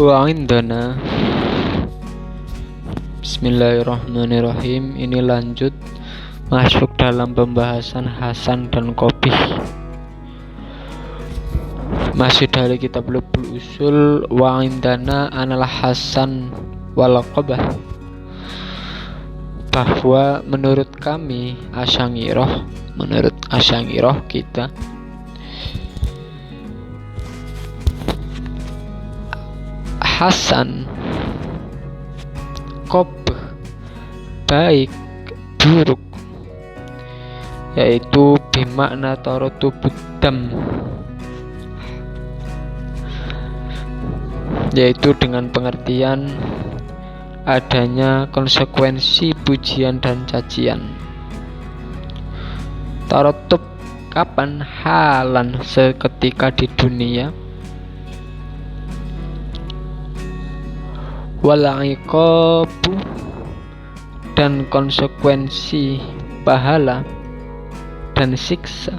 Wa indana. Bismillahirrahmanirrahim. Ini lanjut masuk dalam pembahasan Hasan dan Qabih. Masih dari kitab Lubul Usul. Wa indana analah Hasan wal Qabah, bahwa menurut kami Asy'ariyah kita Hasan, Qabih, baik, buruk, yaitu bimakna taratubud dam, yaitu dengan pengertian adanya konsekuensi pujian dan cacian. Taratub kapan? Halan, seketika di dunia. Wal iqabu, dan konsekuensi pahala dan siksa.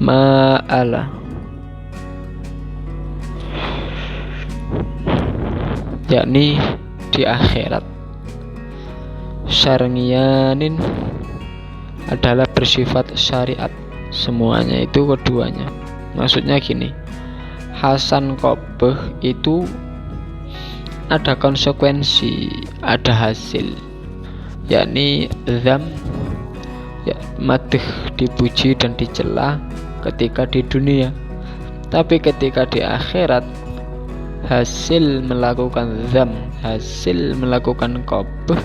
Ma'ala, yakni di akhirat. Syar'iyanin adalah bersifat syariat, semuanya itu keduanya. Maksudnya gini, Hasan Qabih itu ada konsekuensi, ada hasil, yakni dzam, ya, madh, dipuji dan dicela ketika di dunia. Tapi ketika di akhirat, hasil melakukan dzam, hasil melakukan qabih,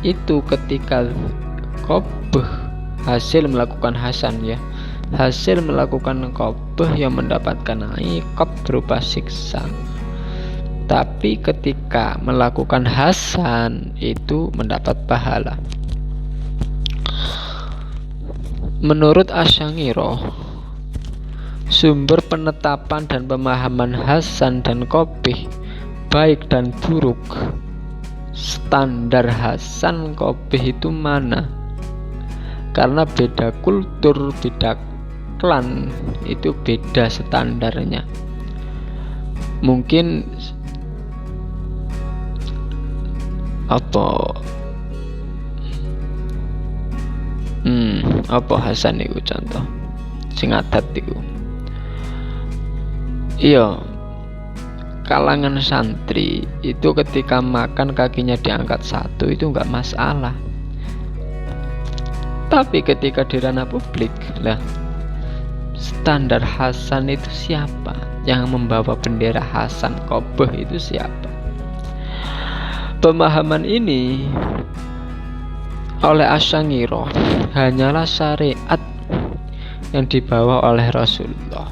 itu ketika qabih, hasil melakukan hasan, ya, hasil melakukan qabih yang mendapatkan iqab berupa siksa. Tapi ketika melakukan hasan itu mendapat pahala. Menurut Asy'ariyah, sumber penetapan dan pemahaman Hasan dan Qabih, baik dan buruk, standar Hasan Qabih itu mana? Karena beda kultur, beda klan, itu beda standarnya. Mungkin apa Hasan itu contoh sing adat itu, iya, kalangan santri itu ketika makan kakinya diangkat satu itu enggak masalah. Tapi ketika di ranah publik lah, standar Hasan itu siapa? Yang membawa bendera Hasan Qabih itu siapa? Pemahaman ini oleh Asy'ariyah hanyalah syariat yang dibawa oleh Rasulullah.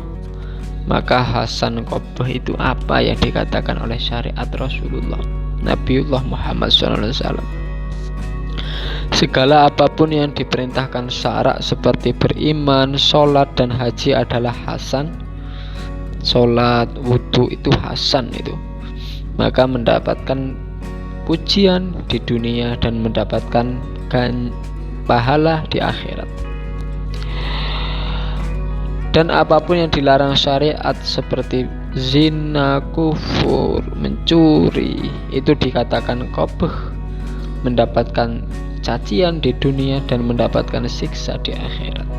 Maka Hasan Qabih itu apa yang dikatakan oleh syariat Rasulullah Nabiullah Muhammad SAW. Segala apapun yang diperintahkan syarak seperti beriman, sholat dan haji adalah Hasan. Sholat, wudhu itu Hasan itu. Maka mendapatkan pujian di dunia dan mendapatkan pahala di akhirat. Dan apapun yang dilarang syariat seperti zina, kufur, mencuri, itu dikatakan qabih, mendapatkan cacian di dunia dan mendapatkan siksa di akhirat.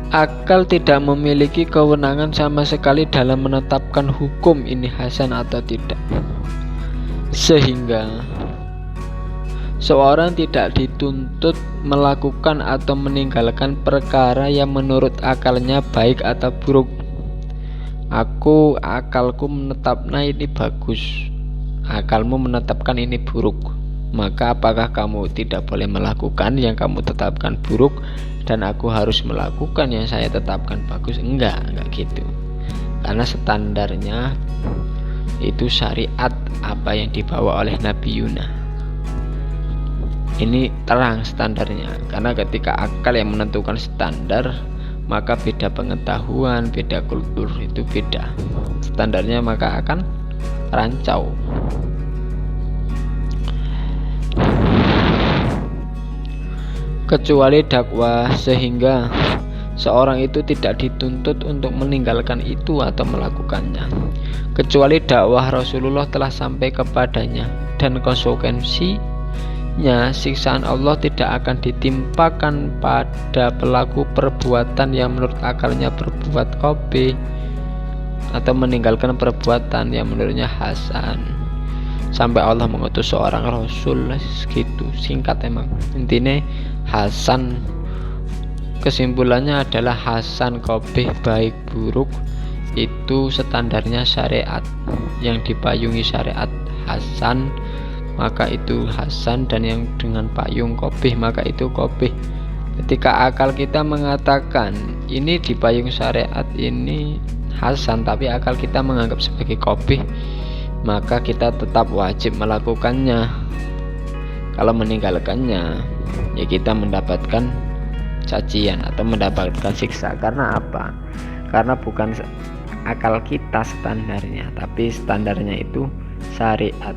Akal tidak memiliki kewenangan sama sekali dalam menetapkan hukum ini hasan atau tidak, sehingga seorang tidak dituntut melakukan atau meninggalkan perkara yang menurut akalnya baik atau buruk. Akalku menetapkan ini bagus, akalmu menetapkan ini buruk, maka apakah kamu tidak boleh melakukan yang kamu tetapkan buruk dan aku harus melakukan yang saya tetapkan bagus? Enggak gitu. Karena standarnya itu syariat apa yang dibawa oleh Nabi Yuna. Ini terang standarnya. Karena ketika akal yang menentukan standar, maka beda pengetahuan, beda kultur, itu beda standarnya, maka akan rancau. Kecuali dakwah, sehingga seorang itu tidak dituntut untuk meninggalkan itu atau melakukannya, kecuali dakwah Rasulullah telah sampai kepadanya, dan konsekuensinya siksaan Allah tidak akan ditimpakan pada pelaku perbuatan yang menurut akalnya berbuat kopeh atau meninggalkan perbuatan yang menurutnya hasan, sampai Allah mengutus seorang Rasul. Segitu singkat emang intinya. Hasan kesimpulannya adalah hasan, kopeh, baik, buruk itu standarnya syariat, yang dipayungi syariat hasan maka itu hasan, dan yang dengan payung kopeh maka itu kopeh. Ketika akal kita mengatakan ini dipayung syariat ini hasan, tapi akal kita menganggap sebagai kopeh, maka kita tetap wajib melakukannya. Kalau meninggalkannya, ya kita mendapatkan cacian atau mendapatkan siksa. Karena apa? Karena bukan akal kita standarnya, tapi standarnya itu syariat.